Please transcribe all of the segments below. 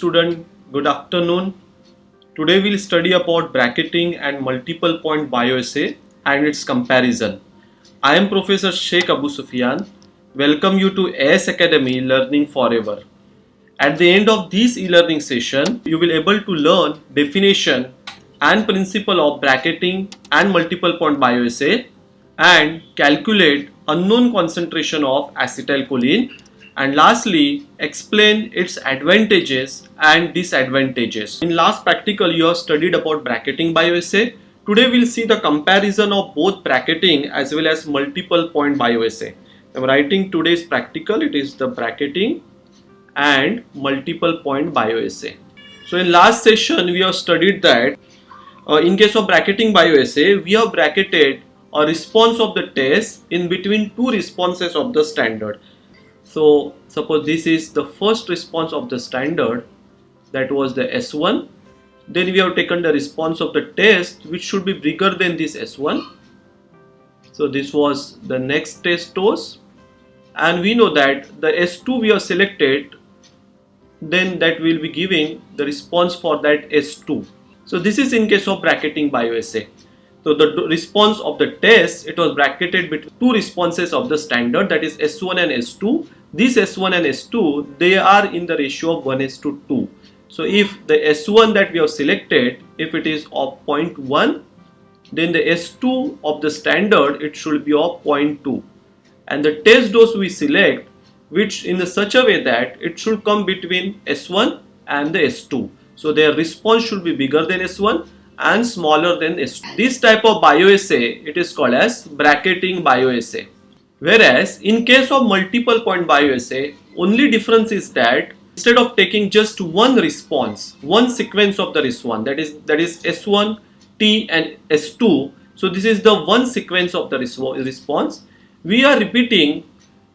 Student, good afternoon. Today we'll study about bracketing and multiple point bioassay and its comparison. I am Professor Sheikh Abu Sufyan. Welcome you to AS Academy Learning Forever. At the end of this e-learning session, you will able to learn definition and principle of bracketing and multiple point bioassay and calculate unknown concentration of acetylcholine, and lastly explain its advantages and disadvantages. In last practical you have studied about bracketing bioassay. Today we will see the comparison of both bracketing as well as multiple point bioassay. I am writing today's practical, it is the bracketing and multiple point bioassay. So in last session we have studied that in case of bracketing bioassay, we have bracketed a response of the test in between two responses of the standard. So suppose this is the first response of the standard, that was the S1. Then we have taken the response of the test which should be bigger than this S1. So this was the next test dose, and we know that the S2 we have selected, then that will be giving the response for that S2. So this is in case of bracketing bioassay. So the response of the test, it was bracketed between two responses of the standard, that is S1 and S2. This S1 and S2, they are in the ratio of 1:2. So if the S1 that we have selected, if it is of 0.1, then the S2 of the standard, it should be of 0.2. And the test dose we select, which in such a way that it should come between S1 and the S2. So their response should be bigger than S1 and smaller than S2. This type of bioassay, it is called as bracketing bioassay. Whereas in case of multiple point bioassay, only difference is that instead of taking just one response, one sequence of the response, that is S1, T and S2. So this is the one sequence of the response. We are repeating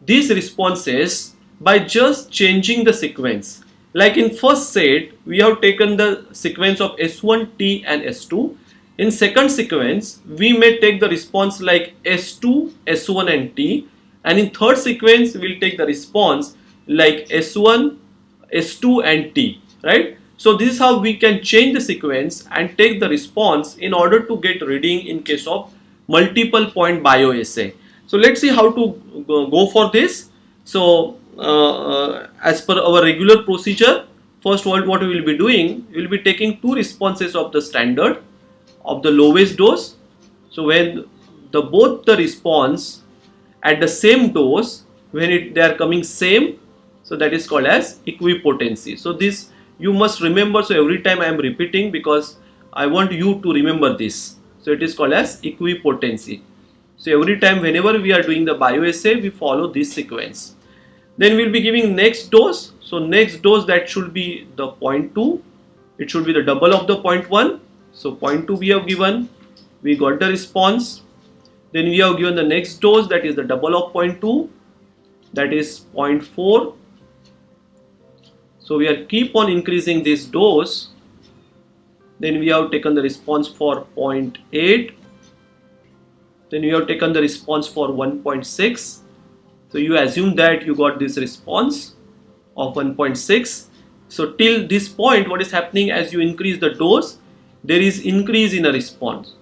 these responses by just changing the sequence. Like in first set, we have taken the sequence of S1, T and S2. In second sequence, we may take the response like S2, S1 and T. And in third sequence, we will take the response like S1, S2 and T, right? So this is how we can change the sequence and take the response in order to get reading in case of multiple point bioassay. So let's see how to go for this. So as per our regular procedure, first what we will be doing, we will be taking two responses of the standard of the lowest dose. So when both the response at the same dose, when they are coming same, so that is called as equipotency. So this you must remember. So every time I am repeating because I want you to remember this. So it is called as equipotency. So every time whenever we are doing the bioassay, we follow this sequence. Then we will be giving next dose. So next dose, that should be the 0.2. It should be the double of the 0.1. So 0.2 we have given. We got the response. Then we have given the next dose, that is the double of 0.2. That is 0.4. So we are keep on increasing this dose. Then we have taken the response for 0.8. Then we have taken the response for 1.6. So you assume that you got this response of 1.6. So till this point, what is happening, as you increase the dose, there is increase in a response.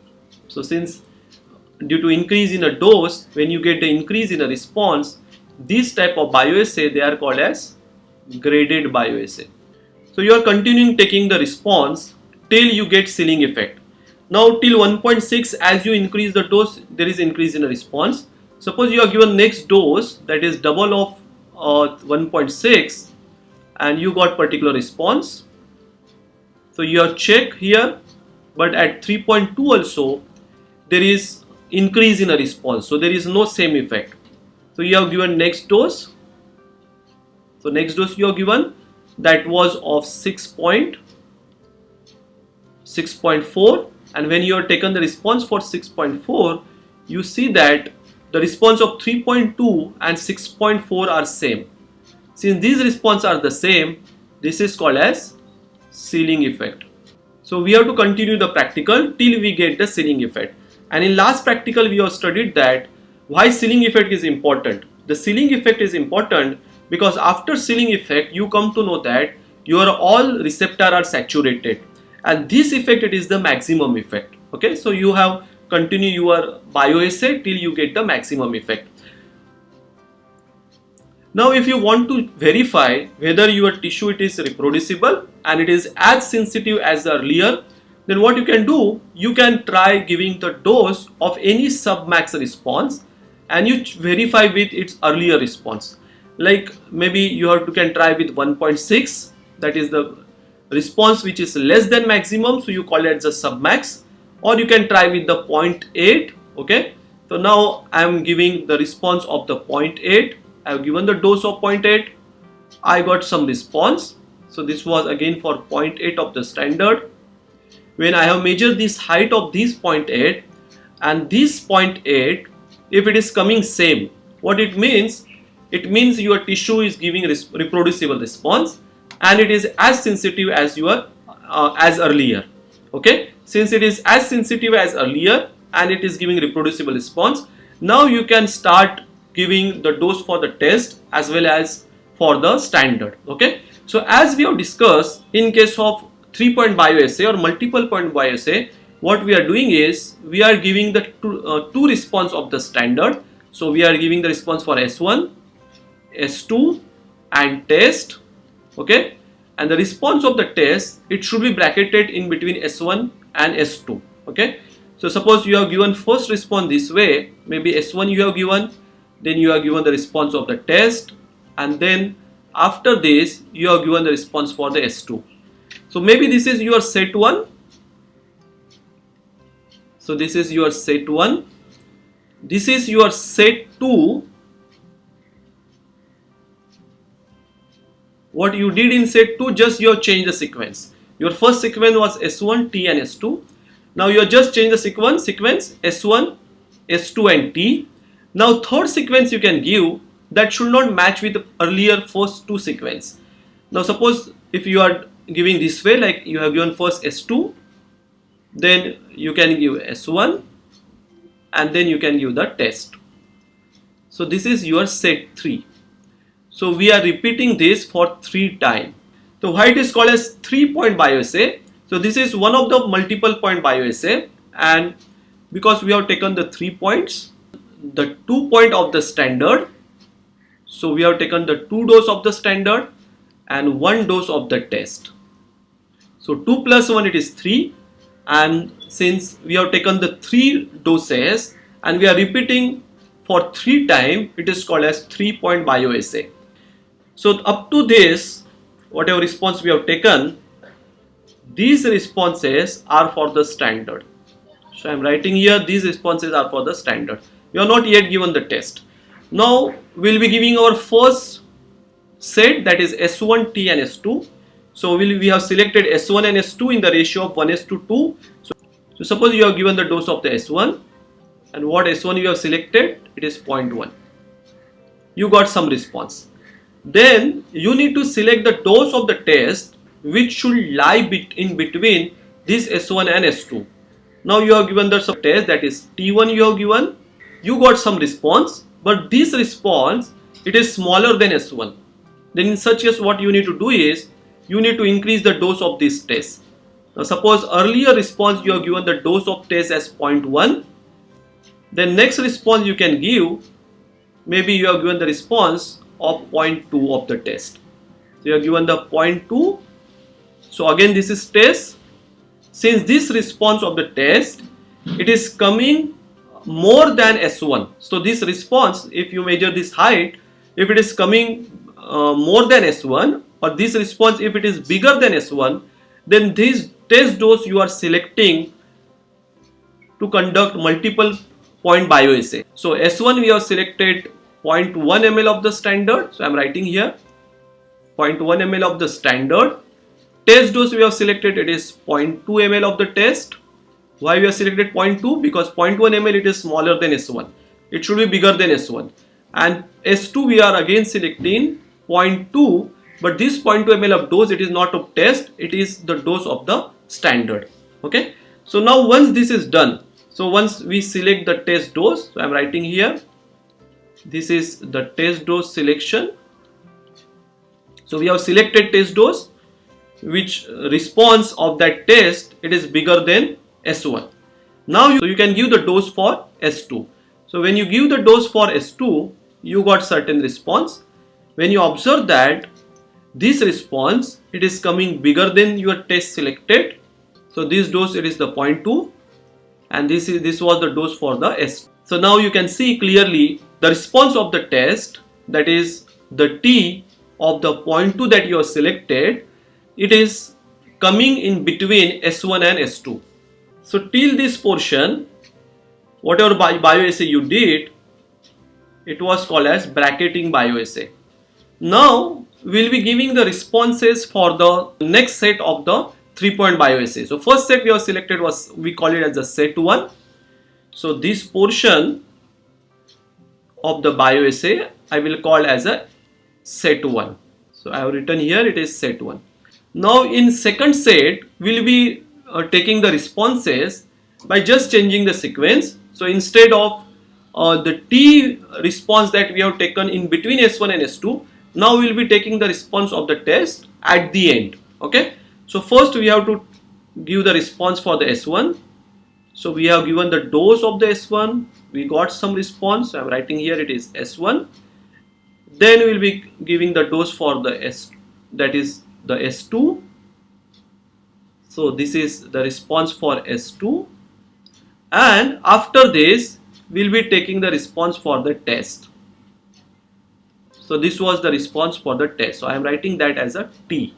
So since due to increase in a dose, when you get the increase in a response, this type of bioassay, they are called as graded bioassay. So you are continuing taking the response till you get ceiling effect. Now till 1.6, as you increase the dose, there is increase in a response. Suppose you are given next dose, that is double of 1.6, and you got particular response. So you have check here, but at 3.2 also there is increase in a response. So there is no same effect. So you have given next dose. So next dose you have given, that was of 6.4, and when you have taken the response for 6.4, you see that the response of 3.2 and 6.4 are same. Since these responses are the same, this is called as ceiling effect. So we have to continue the practical till we get the ceiling effect. And in last practical we have studied that why ceiling effect is important. The ceiling effect is important because after ceiling effect you come to know that your all receptor are saturated, and this effect, it is the maximum effect. Okay, so you have continue your bioassay till you get the maximum effect. Now if you want to verify whether your tissue it is reproducible and it is as sensitive as earlier, then what you can do, you can try giving the dose of any submax response and you verify with its earlier response. Like maybe you can try with 1.6, that is the response which is less than maximum, so you call it the submax, or you can try with the 0.8. Okay, so now I am giving the response of the 0.8. I have given the dose of 0.8. I got some response. So this was again for 0.8 of the standard. When I have measured this height of this 0.8 and this 0.8, if it is coming same, what it means? It means your tissue is giving reproducible response and it is as sensitive as your as earlier. Okay, since it is as sensitive as earlier and it is giving reproducible response, now you can start giving the dose for the test as well as for the standard. Okay, so as we have discussed, in case of 3-point bioassay or multiple point bioassay, what we are doing is we are giving the two response of the standard. So we are giving the response for S1, S2 and test. Okay, and the response of the test, it should be bracketed in between S1 and S2. Okay, so suppose you have given first response this way, maybe S1 you have given, then you are given the response of the test, and then after this you are given the response for the S2. So maybe this is your set 1. So this is your set 1. This is your set 2. What you did in set 2, just you have changed the sequence. Your first sequence was S1, T and S2. Now you have just changed the sequence S1, S2 and T. Now third sequence you can give that should not match with the earlier first two sequence. Now suppose if you are giving this way, like you have given first S2, then you can give S1 and then you can give the test. So this is your set 3. So we are repeating this for 3 times. So why it is called as 3-point bioassay? So this is one of the multiple point bioassay, and because we have taken the 3 points, the 2 point of the standard, so we have taken the 2 dose of the standard and 1 dose of the test. So 2 plus 1 it is 3, and since we have taken the 3 doses and we are repeating for 3 times, it is called as 3-point bioassay. So up to this, whatever response we have taken, these responses are for the standard. So I am writing here, these responses are for the standard. We are not yet given the test. Now we will be giving our first set, that is S1, T and S2. So we have selected S1 and S2 in the ratio of 1:2. So suppose you have given the dose of the S1, and what S1 you have selected, it is 0.1. You got some response. Then you need to select the dose of the test which should lie in between this S1 and S2. Now you have given the test, that is T1 you have given. You got some response, but this response, it is smaller than S1. Then in such case what you need to do is, you need to increase the dose of this test. Now suppose earlier response you have given the dose of test as 0.1. Then next response you can give, maybe you have given the response of 0.2 of the test. So you have given the 0.2. So again this is test. Since this response of the test, it is coming more than S1. So this response, if you measure this height, if it is coming more than S1, or this response if it is bigger than S1, then this test dose you are selecting to conduct multiple point bioassay. So S1 we have selected 0.1 ml of the standard. So I am writing here 0.1 ml of the standard. Test dose we have selected, it is 0.2 ml of the test. Why we have selected 0.2? Because 0.1 ml it is smaller than S1. It should be bigger than S1. And S2 we are again selecting 0.2, but this 0.2 ml of dose, it is not of test, it is the dose of the standard. Okay. So now once this is done, so once we select the test dose, so I am writing here, this is the test dose selection. So we have selected test dose. which response of that test it is bigger than S1. Now you can give the dose for S2. So when you give the dose for S2, you got certain response. When you observe that this response it is coming bigger than your test selected, so this dose it is the 0.2, and this was the dose for the S. So now you can see clearly the response of the test, that is the T of the 0.2 that you have selected, it is coming in between S1 and S2. So till this portion, whatever bioassay you did, it was called as bracketing bioassay. Now we'll be giving the responses for the next set of the 3-point bioassay. So first set we have selected was, we call it as the set 1. So this portion of the bioassay I will call as a set 1. So I have written here it is set 1. Now in second set we'll be taking the responses by just changing the sequence. So instead of the T response that we have taken in between S1 and S2, now we will be taking the response of the test at the end. Okay, so first we have to give the response for the S1. So we have given the dose of the S1, we got some response. I am writing here it is S1. Then we will be giving the dose for the S, that is the S2. So this is the response for S2, and after this we will be taking the response for the test. So this was the response for the test. So I am writing that as a T.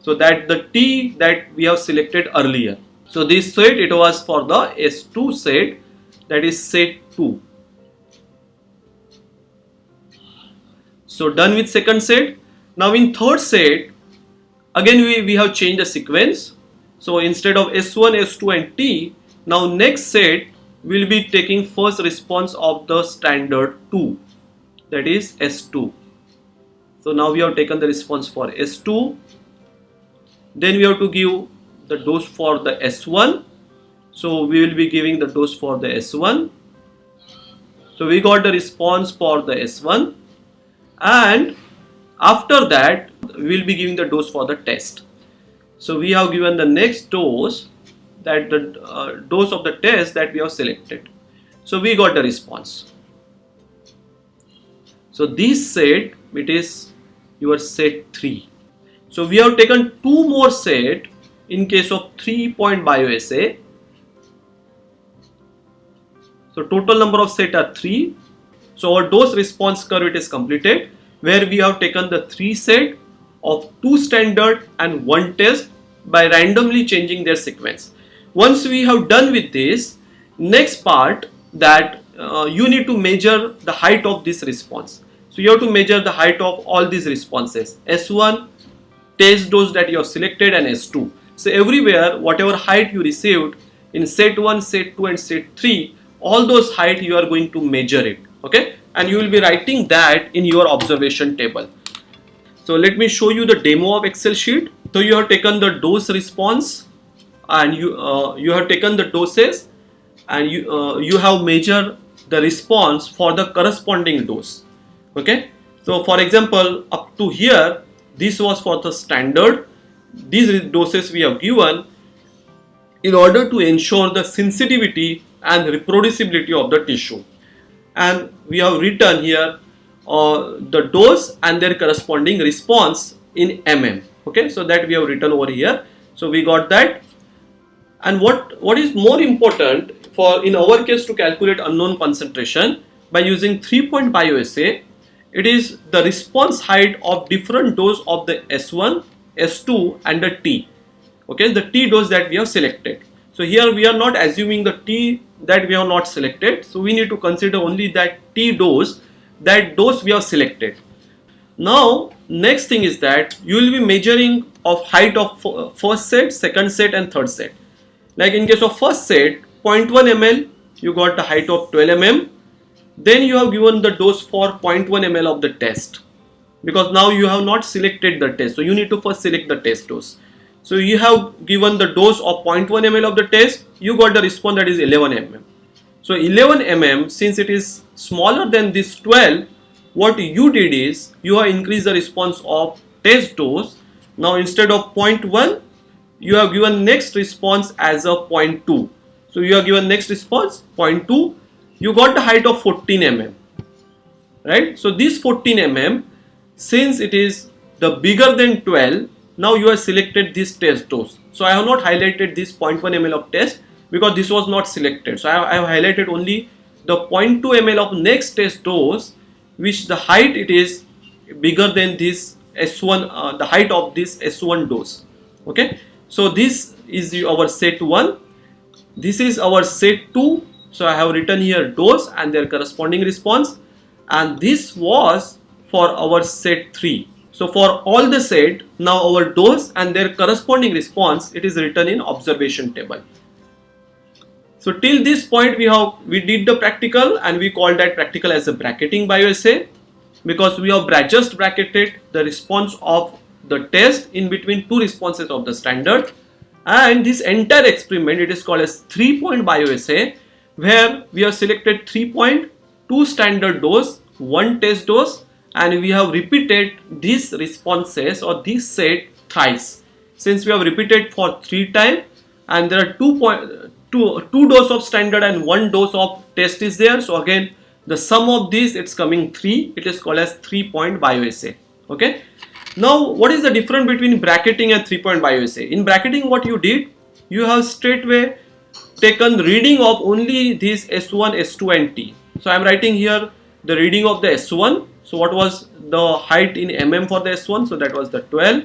So that the T that we have selected earlier. So this set it was for the S2 set, that is set 2. So done with second set. Now in third set again we have changed the sequence. So instead of S1, S2 and T, now next set we will be taking first response of the standard 2, that is S2. So now we have taken the response for S2. Then we have to give the dose for the S1. So we will be giving the dose for the S1. So we got the response for the S1, and after that we will be giving the dose for the test. So we have given the next dose, that the dose of the test that we have selected. So we got the response. So this set it is your set 3. So we have taken 2 more set in case of 3-point bioassay. So total number of set are 3. So our dose response curve it is completed, where we have taken the 3 set of 2 standard and 1 test by randomly changing their sequence. Once we have done with this, next part that you need to measure the height of this response. So you have to measure the height of all these responses, S1, test dose that you have selected, and S2. So everywhere whatever height you received in set 1, set 2 and set 3, all those height you are going to measure it. Okay, and you will be writing that in your observation table. So let me show you the demo of Excel sheet. So you have taken the dose response, and you have taken the doses, and you have measured the response for the corresponding dose. Okay, so for example up to here this was for the standard. These doses we have given in order to ensure the sensitivity and reproducibility of the tissue, and we have written here the dose and their corresponding response in mm. Okay, so that we have written over here. So we got that. And what is more important for in our case to calculate unknown concentration by using 3-point bioassay, it is the response height of different dose of the S1, S2 and the T. Okay, the T dose that we have selected. So here we are not assuming the T that we have not selected. So we need to consider only that T dose, that dose we have selected. Now next thing is that you will be measuring of height of first set, second set and third set. Like in case of first set 0.1 ml, you got the height of 12 mm. Then you have given the dose for 0.1 ml of the test, because now you have not selected the test. So you need to first select the test dose. So you have given the dose of 0.1 ml of the test, you got the response that is 11 mm. So 11 mm, since it is smaller than this 12, what you did is you have increased the response of test dose Now instead of 0.1, you have given next response as a 0.2. So you have given next response 0.2. You got the height of 14 mm, right? So this 14 mm, since it is the bigger than 12, now you have selected this test dose. So I have not highlighted this 0.1 ml of test because this was not selected. So I have highlighted only the 0.2 ml of next test dose, which the height it is bigger than this S1, the height of this S1 dose. Okay, so this is our set 1. This is our set 2. So I have written here dose and their corresponding response, and this was for our set 3. So for all the set, now our dose and their corresponding response, it is written in observation table. So till this point we did the practical, and we call that practical as a bracketing bioassay, because we have just bracketed the response of the test in between two responses of the standard. And this entire experiment, it is called as 3-point bioassay, where we have selected 3 point, 2 standard dose, 1 test dose, and we have repeated these responses or this set thrice. Since we have repeated for 3 times, and there are 2 dose of standard and 1 dose of test is there, so again the sum of these, it's coming 3. It is called as 3-point bioassay. Okay. Now what is the difference between bracketing and 3-point bioassay? In bracketing, what you did, you have straightway taken reading of only these S1, S2 and T. So I am writing here the reading of the S1. So what was the height in mm for the S1? So that was the 12.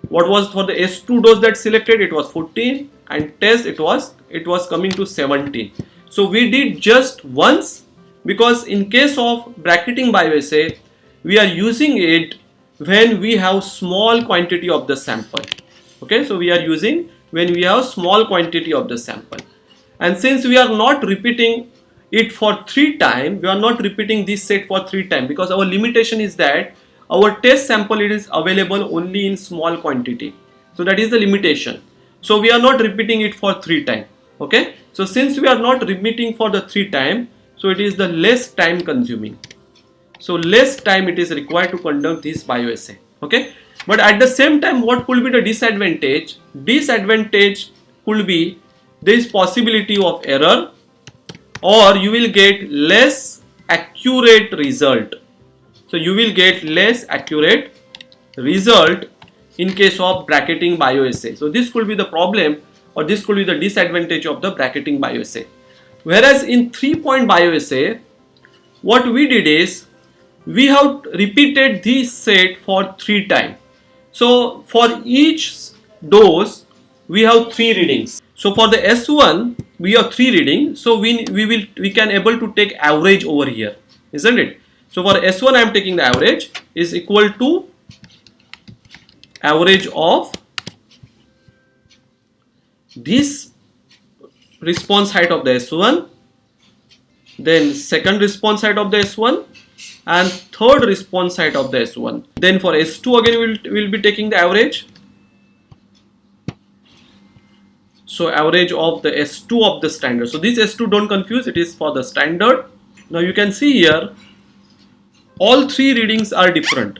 What was for the S2 dose that selected? It was 14, and test it was coming to 17. So we did just once, because in case of bracketing bioassay, we are using it when we have small quantity of the sample. Okay, so we are using when we have small quantity of the sample, and since we are not repeating it for 3 times, we are not repeating this set for 3 times, because our limitation is that our test sample, it is available only in small quantity. So that is the limitation. So we are not repeating it for 3 times. Okay, so since we are not repeating for the 3 times, so it is the less time consuming. So less time it is required to conduct this bioassay. Okay, but at the same time, what could be the disadvantage? Disadvantage could be there is possibility of error, or you will get less accurate result. So you will get less accurate result in case of bracketing bioassay. So this could be the problem, or this could be the disadvantage of the bracketing bioassay. Whereas in 3-point bioassay, what we did is we have repeated this set for 3 times. So for each dose we have 3 readings. So for the S1 we have 3 readings. So we can able to take average over here, isn't it? So for S1 I am taking the average is equal to average of this response height of the S1, then second response height of the S1, and third response height of the S1. Then for S2 again we'll be taking the average. So average of the S2 of the standard. So this S2, don't confuse, it is for the standard. Now you can see here all 3 readings are different.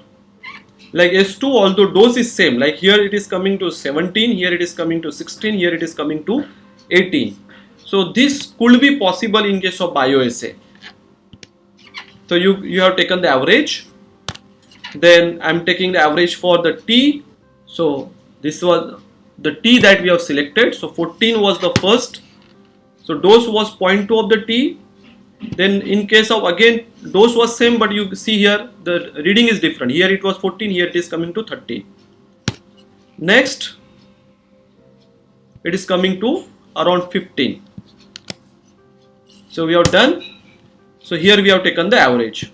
Like S2, although dose is same, like here it is coming to 17, here it is coming to 16, here it is coming to 18. So this could be possible in case of bioassay. So you have taken the average, then I am taking the average for the T. So this was the T that we have selected. So 14 was the first. So dose was 0.2 of the T. Then in case of, again dose was same, but you see here the reading is different. Here it was 14, here it is coming to 13. Next it is coming to around 15. So we have done. So here we have taken the average.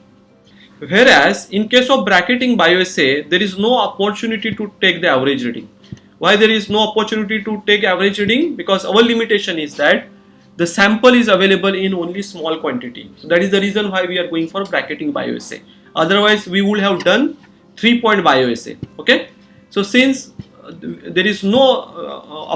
Whereas in case of bracketing bioassay, there is no opportunity to take the average reading. Why there is no opportunity to take average reading? Because our limitation is that the sample is available in only small quantity. So that is the reason why we are going for bracketing bioassay. Otherwise we would have done 3-point bioassay. Okay. So since there is no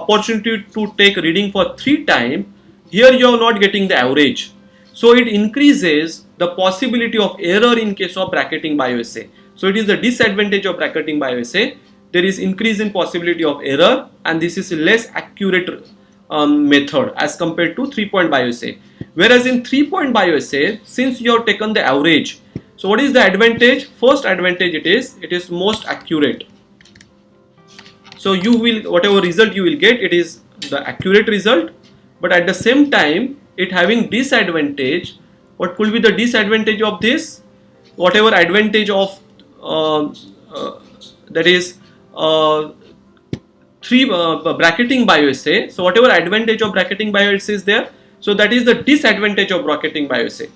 opportunity to take reading for 3 times, here you are not getting the average. So it increases the possibility of error in case of bracketing bioassay. So it is the disadvantage of bracketing bioassay there is increase in possibility of error, and this is less accurate method as compared to 3-point bioassay. Whereas in 3-point bioassay, since you have taken the average, so what is the advantage? First advantage, it is most accurate. So you will, whatever result you will get, it is the accurate result, but at the same time it having disadvantage. What could be the disadvantage of this? Whatever advantage of that is bracketing bioassay. So whatever advantage of bracketing bioassay is there, so that is the disadvantage of bracketing bioassay.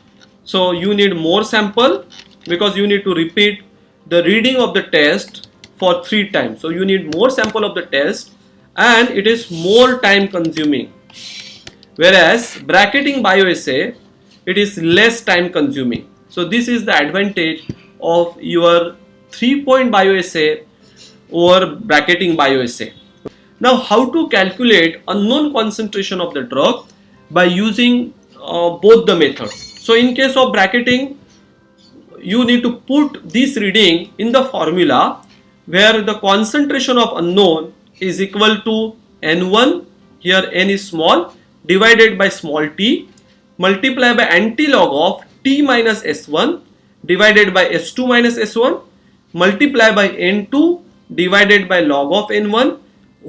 So you need more sample because you need to repeat the reading of the test for 3 times. So you need more sample of the test, and it is more time consuming. Whereas bracketing bioassay, it is less time consuming. So this is the advantage of your 3-point bioassay over bracketing bioassay. Now, how to calculate unknown concentration of the drug by using both the methods. So in case of bracketing, you need to put this reading in the formula where the concentration of unknown is equal to N1, here N is small, divided by small t, multiplied by antilog of t minus S1 divided by S2 minus S1, multiplied by N2 divided by log of N1,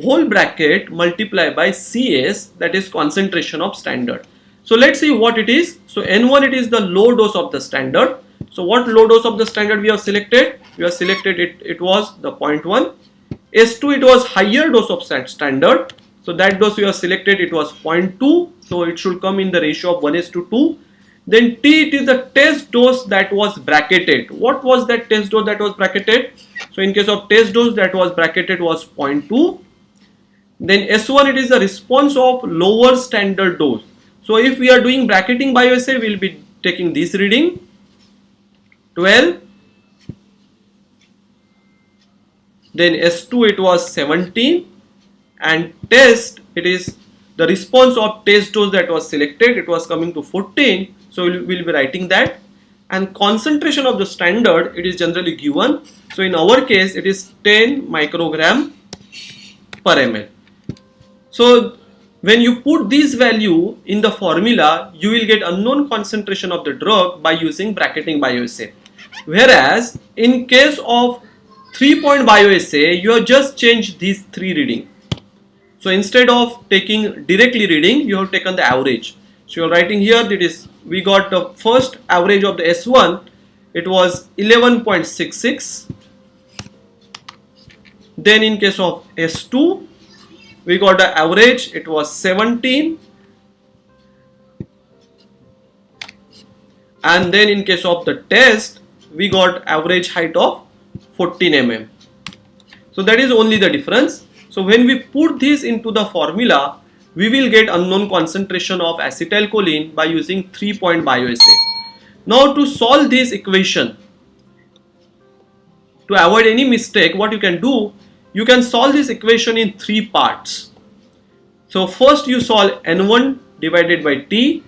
whole bracket multiplied by CS, that is concentration of standard. So let's see what it is. So N1, it is the low dose of the standard. So what low dose of the standard we have selected? We have selected it was the 0.1. S2, it was higher dose of standard. So that dose we have selected, it was 0.2. So it should come in the ratio of 1:2. Then T, it is the test dose that was bracketed. What was that test dose that was bracketed? So in case of test dose that was bracketed was 0.2. Then S1, it is the response of lower standard dose. So if we are doing bracketing bioassay, we will be taking this reading 12. Then S2, it was 17, and test, it is the response of test dose that was selected, it was coming to 14. So we will be writing that, and concentration of the standard, it is generally given. So in our case, it is 10 microgram per ml. So when you put this value in the formula, you will get unknown concentration of the drug by using bracketing bioassay. Whereas in case of 3-point bioassay, you have just changed these 3 reading. So instead of taking directly reading, you have taken the average. So you are writing here that is, we got the first average of the S1, it was 11.66. Then in case of S2, we got the average, it was 17. And then in case of the test, we got average height of 14 mm. So that is only the difference. So when we put this into the formula, we will get unknown concentration of acetylcholine by using 3-point bioassay. Now to solve this equation, to avoid any mistake, what you can do, you can solve this equation in 3 parts. So first you solve N1 divided by T,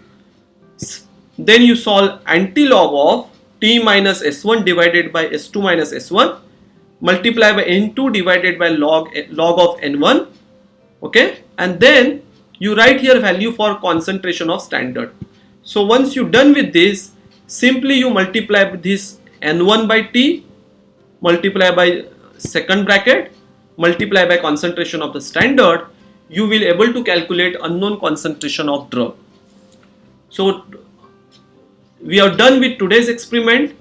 then you solve antilog of T minus S1 divided by S2 minus S1, multiply by N2 divided by log of N1, okay, and then you write here value for concentration of standard. So once you done with this, simply you multiply this N1 by T, multiply by second bracket, multiply by concentration of the standard, you will able to calculate unknown concentration of drug. So we are done with today's experiment.